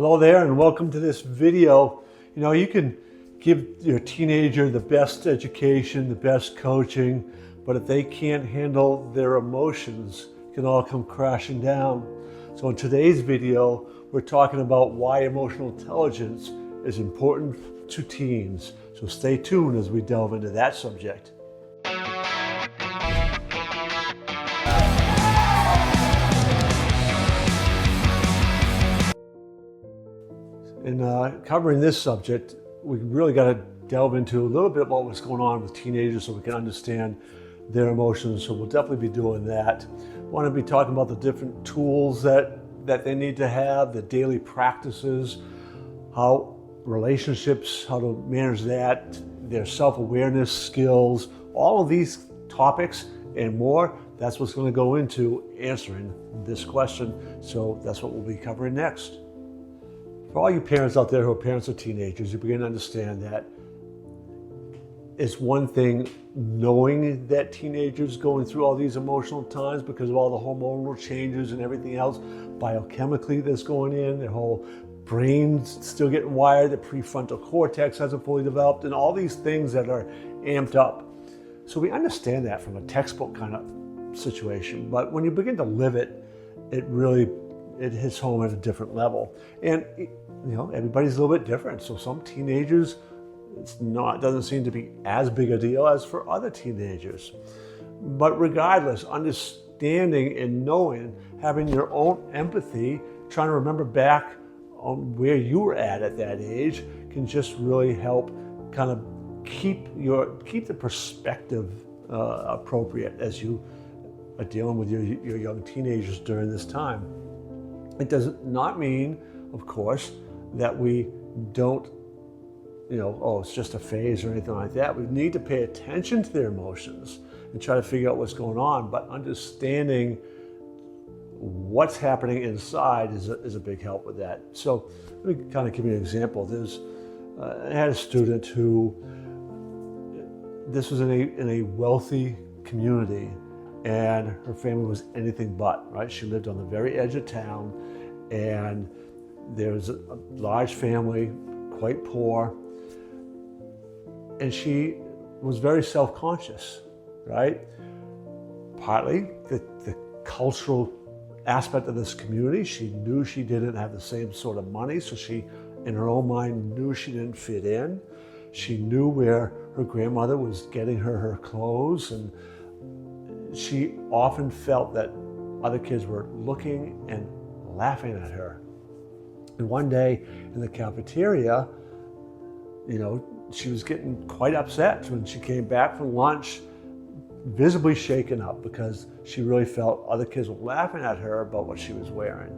Hello there and welcome to this video. You can give your teenager the best education, the best coaching, but if they can't handle their emotions, it can all come crashing down. So in today's video, we're talking about why emotional intelligence is important to teens. So stay tuned as we delve into that subject. In covering this subject, we really got to delve into a little bit about what's going on with teenagers so we can understand their emotions. So we'll definitely be doing that. We want to be talking about the different tools that they need to have, the daily practices, how relationships, how to manage that, their self-awareness skills, all of these topics and more. That's what's going to go into answering this question. So that's what we'll be covering next. For all you parents out there who are parents of teenagers, you begin to understand that it's one thing knowing that teenagers going through all these emotional times because of all the hormonal changes and everything else biochemically that's going in, their whole brain's still getting wired, the prefrontal cortex hasn't fully developed, and all these things that are amped up. So we understand that from a textbook kind of situation, but when you begin to live it, it hits home at a different level. And everybody's a little bit different. So some teenagers, it doesn't seem to be as big a deal as for other teenagers. But regardless, understanding and knowing, having your own empathy, trying to remember back on where you were at that age can just really help kind of keep the perspective appropriate as you are dealing with your young teenagers during this time. It does not mean, of course, that we don't, it's just a phase or anything like that. We need to pay attention to their emotions and try to figure out what's going on, but understanding what's happening inside is a big help with that. So let me kind of give you an example. I had a student who, this was in a wealthy community, and her family was anything but, right? She lived on the very edge of town, and there was a large family, quite poor, and she was very self-conscious, right? Partly the cultural aspect of this community. She knew she didn't have the same sort of money, so she, in her own mind, knew she didn't fit in. She knew where her grandmother was getting her clothes, and she often felt that other kids were looking and laughing at her. And one day in the cafeteria, she was getting quite upset when she came back from lunch, visibly shaken up because she really felt other kids were laughing at her about what she was wearing.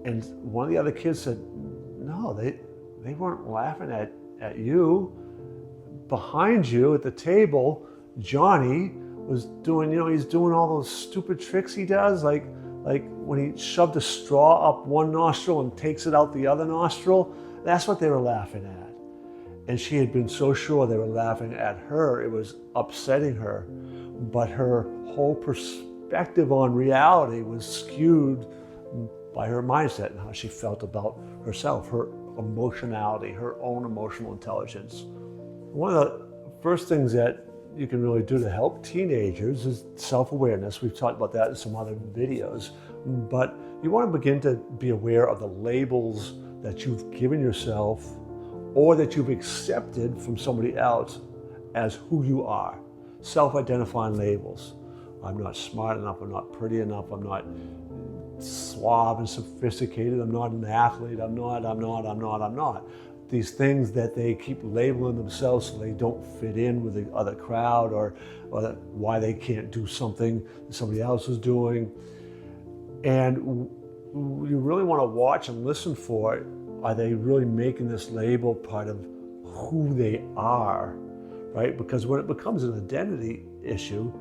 And one of the other kids said, no, they weren't laughing at you. Behind you at the table, Johnny was doing, he's doing all those stupid tricks he does, like when he shoved a straw up one nostril and takes it out the other nostril. That's what they were laughing at. And she had been so sure they were laughing at her, it was upsetting her. But her whole perspective on reality was skewed by her mindset and how she felt about herself, her emotionality, her own emotional intelligence. One of the first things that you can really do to help teenagers is self-awareness. We've talked about that in some other videos, but you want to begin to be aware of the labels that you've given yourself or that you've accepted from somebody else as who you are. Self-identifying labels. I'm not smart enough, I'm not pretty enough, I'm not suave and sophisticated, I'm not an athlete, I'm not. These things that they keep labeling themselves so they don't fit in with the other crowd, or why they can't do something that somebody else is doing. And you really want to watch and listen for it. Are they really making this label part of who they are, right? Because when it becomes an identity issue,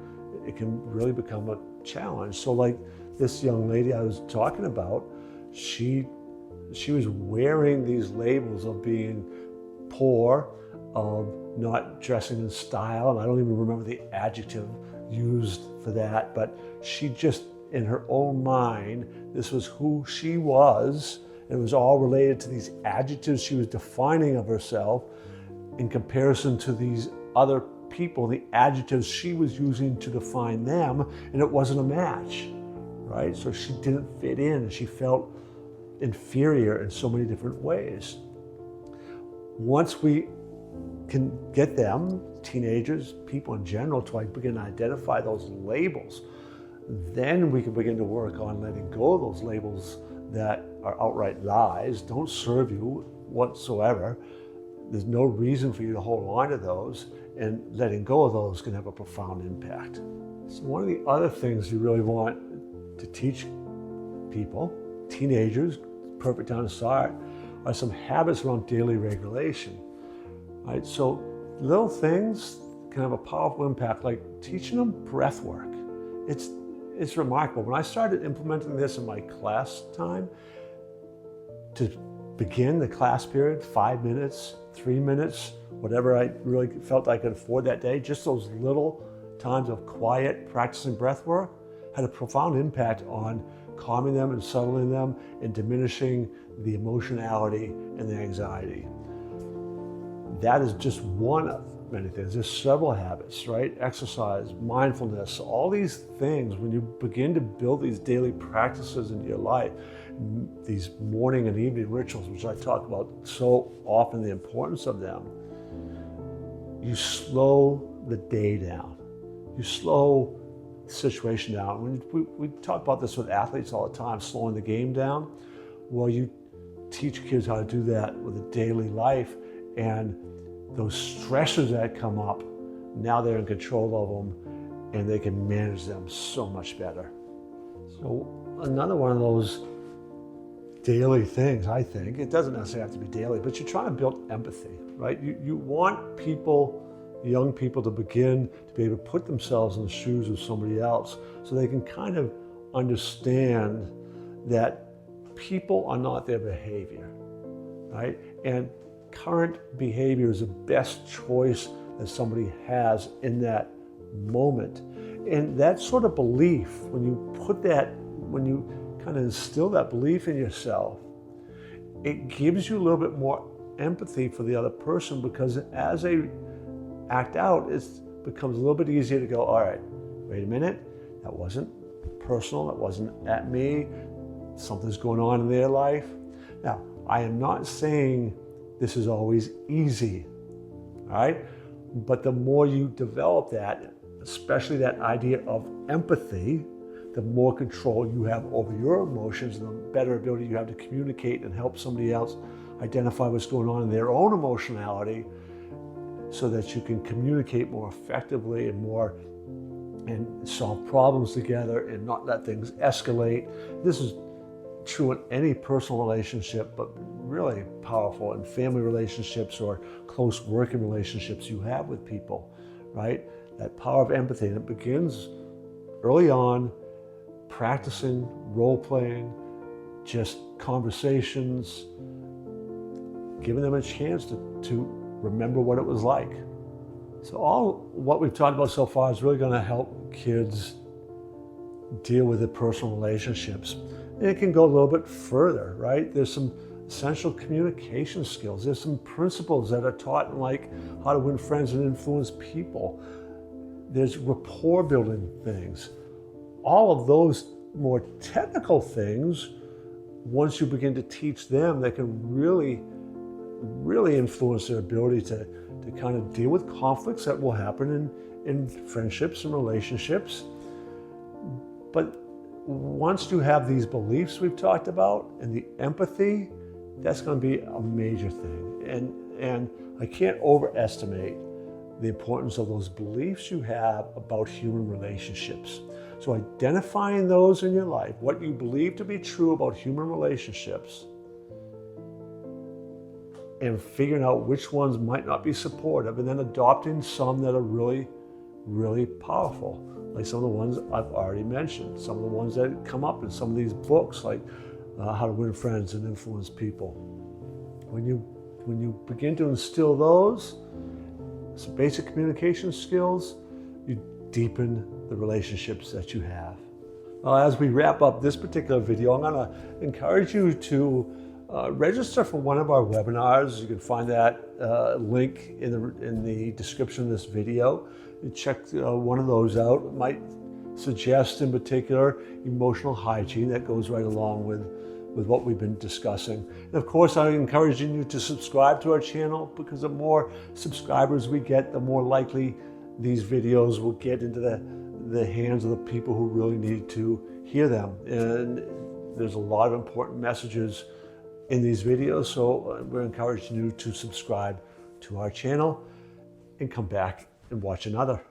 it can really become a challenge. So like this young lady I was talking about, she was wearing these labels of being poor, of not dressing in style, and I don't even remember the adjective used for that, but she just, in her own mind, this was who she was, It was all related to these adjectives she was defining of herself in comparison to these other people, the adjectives she was using to define them, and it wasn't a match, right? So she didn't fit in, and she felt inferior in so many different ways. Once we can get them, teenagers, people in general, to begin to identify those labels, then we can begin to work on letting go of those labels that are outright lies, don't serve you whatsoever. There's no reason for you to hold on to those, and letting go of those can have a profound impact. So one of the other things you really want to teach people, teenagers, perfect time to start, are some habits around daily regulation. Right? So little things can have a powerful impact, like teaching them breath work. It's remarkable. When I started implementing this in my class time, to begin the class period, 5 minutes, 3 minutes, whatever I really felt I could afford that day, just those little times of quiet practicing breath work had a profound impact on calming them and settling them and diminishing the emotionality and the anxiety. That is just one of many things. There's several habits, right? Exercise, mindfulness, all these things, when you begin to build these daily practices into your life, these morning and evening rituals, which I talk about so often, the importance of them, you slow the day down. You slow the situation down. We talk about this with athletes all the time, slowing the game down. Well, you teach kids how to do that with a daily life, and those stressors that come up, now they're in control of them and they can manage them so much better. So another one of those daily things, I think, it doesn't necessarily have to be daily, but you're trying to build empathy, right? You want people, young people, to begin to be able to put themselves in the shoes of somebody else so they can kind of understand that people are not their behavior, right? And current behavior is the best choice that somebody has in that moment. And that sort of belief, when you kind of instill that belief in yourself, it gives you a little bit more empathy for the other person, because as they act out, it becomes a little bit easier to go, all right, wait a minute, that wasn't personal, that wasn't at me, something's going on in their life. Now, I am not saying this is always easy, all right? But the more you develop that, especially that idea of empathy, the more control you have over your emotions and the better ability you have to communicate and help somebody else identify what's going on in their own emotionality, so that you can communicate more effectively and solve problems together and not let things escalate. This is true in any personal relationship, but really powerful in family relationships or close working relationships you have with people, right? That power of empathy, and it begins early on, practicing, role-playing, just conversations, giving them a chance to remember what it was like. So all what we've talked about so far is really going to help kids deal with their personal relationships. And it can go a little bit further, right? There's some essential communication skills. There's some principles that are taught in, like, how to win friends and influence people. There's rapport building things. All of those more technical things, once you begin to teach them, they can really influence their ability to kind of deal with conflicts that will happen in friendships and relationships. But once you have these beliefs we've talked about and the empathy, that's going to be a major thing. And I can't overestimate the importance of those beliefs you have about human relationships. So identifying those in your life, what you believe to be true about human relationships, and figuring out which ones might not be supportive, and then adopting some that are really, really powerful, like some of the ones I've already mentioned, some of the ones that come up in some of these books, like How to Win Friends and Influence People. When you begin to instill those, some basic communication skills, you deepen the relationships that you have. Well, as we wrap up this particular video, I'm going to encourage you to Register for one of our webinars. You can find that link in the description of this video. You check one of those out. It might suggest in particular emotional hygiene that goes right along with what we've been discussing. And of course, I'm encouraging you to subscribe to our channel, because the more subscribers we get, the more likely these videos will get into the hands of the people who really need to hear them. And there's a lot of important messages in these videos, so we're encouraging you to subscribe to our channel and come back and watch another.